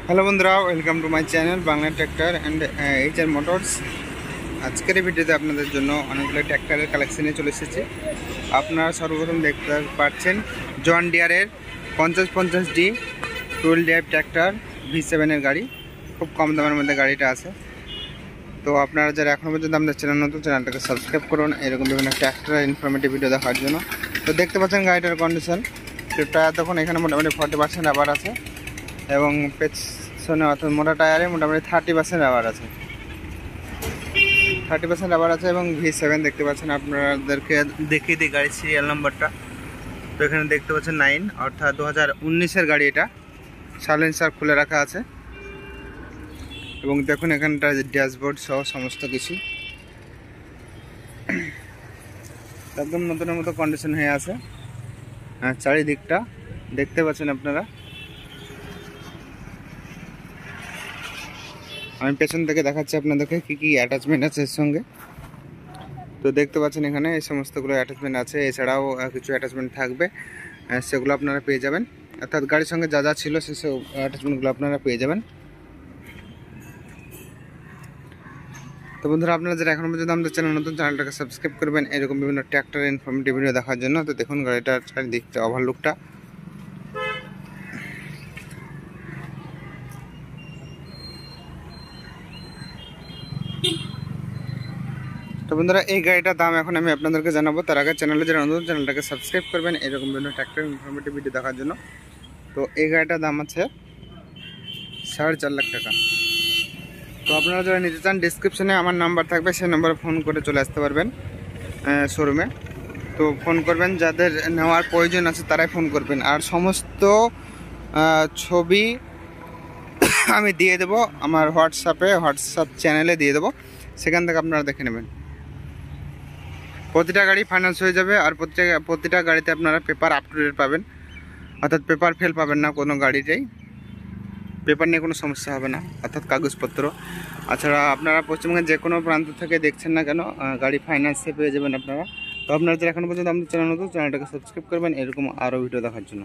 Hello বন্ধুরা, welcome to my channel Bangla tractor and HR motors. আজকের এই ভিডিওতে আপনাদের জন্য অনেকগুলো ট্র্যাক্টরের কালেকশন নিয়ে চলে এসেছি। আপনারা সর্বপ্রথম দেখতে পাচ্ছেন জন ডিয়ারের 5050D টুল ড্রাইভ ট্র্যাক্টর V7-এর গাড়ি। খুব কম দামের মধ্যে গাড়িটা আছে। তো আপনারা যারা এখনও পর্যন্ত আমাদের চ্যানেল নতুন, চ্যানেলটাকে সাবস্ক্রাইব করুন এরকম বিভিন্ন ট্র্যাক্টরের ইনফরমেটিভ ভিডিও দেখার জন্য। তো দেখতে পাচ্ছেন গাড়িটার কন্ডিশন, টায়ার দেখুন এখানে মোটামুটি 40% রাবার আছে এবং পেছনে অর্থাৎ মোটা টায়ারে মোটামুটি 30% রাবার আছে। 30% রাবার আছে এবং V7 দেখতে পাচ্ছেন। আপনাদেরকে দেখিয়ে দিই গাড়ির সিরিয়াল নাম্বারটা। তো এখানে দেখতে পাচ্ছেন 9, অর্থাৎ 2019-এর গাড়ি। এটা সাইলেন্সার খুলে রাখা আছে এবং দেখুন এখানটা ড্যাশবোর্ড সহ সমস্ত কিছু একদম নতুনের মতো কন্ডিশন হয়ে আছে। চারিদিকটা দেখতে পাচ্ছেন আপনারা। আমি পেছন থেকে দেখাচ্ছি আপনাদেরকে কি কি অ্যাটাচমেন্ট আছে এর সঙ্গে। তো দেখতে পাচ্ছেন এখানে এই সমস্তগুলো অ্যাটাচমেন্ট আছে, এছাড়াও কিছু অ্যাটাচমেন্ট থাকবে, সেগুলো আপনারা পেয়ে যাবেন। অর্থাৎ গাড়ির সঙ্গে যা যা ছিল সেসব অ্যাটাচমেন্টগুলো আপনারা পেয়ে যাবেন। তো বন্ধুরা, আপনারা যারা এখনো পর্যন্ত আমাদের চ্যানেল নতুন, চ্যানেলটাকে সাবস্ক্রাইব করবেন এরকম বিভিন্ন ট্র্যাক্টরের ইনফরমেটিভ ভিডিও দেখার জন্য। তো দেখুন গাড়িটার চারিদিকটা ওভারলুকটা। তো বন্ধুরা, এই গাড়িটার দাম এখন আমি আপনাদেরকে জানাবো। তার আগে চ্যানেলে যারা নতুন, চ্যানেলটাকে সাবস্ক্রাইব করবেন এরকম বিভিন্ন ট্র্যাক্টরের ইনফরমেটিভ ভিডিও দেখার জন্য। তো এই গাড়িটার দাম আছে 4.5 লাখ টাকা। তো আপনারা যারা নিতে চান, ডিসক্রিপশনে আমার নাম্বার থাকবে, সেই নাম্বারে ফোন করে চলে আসতে পারবেন শোরুমে। তো ফোন করবেন, যাদের নেওয়ার প্রয়োজন আছে তারাই ফোন করবেন। আর সমস্ত ছবি আমি দিয়ে দেবো আমার হোয়াটসঅ্যাপ চ্যানেলে দিয়ে দেবো, সেখান থেকে আপনারা দেখে নেবেন। প্রতিটা গাড়ি ফাইন্যান্স হয়ে যাবে আর প্রতিটা গাড়িতে আপনারা পেপার আপ টু ডেট পাবেন, অর্থাৎ পেপার ফেল পাবেন না কোনো গাড়িতেই। পেপার নিয়ে কোনো সমস্যা হবে না, অর্থাৎ কাগজপত্র। তাছাড়া আপনারা পশ্চিমবঙ্গের যে কোনো প্রান্ত থেকে দেখছেন না কেন, গাড়ি ফাইন্যান্সে পেয়ে যাবেন আপনারা। তো আপনারা যারা এখনো পর্যন্ত আমাদের চ্যানেল নতুন, চ্যানেলটাকে সাবস্ক্রাইব করবেন এরকম আরও ভিডিও দেখার জন্য।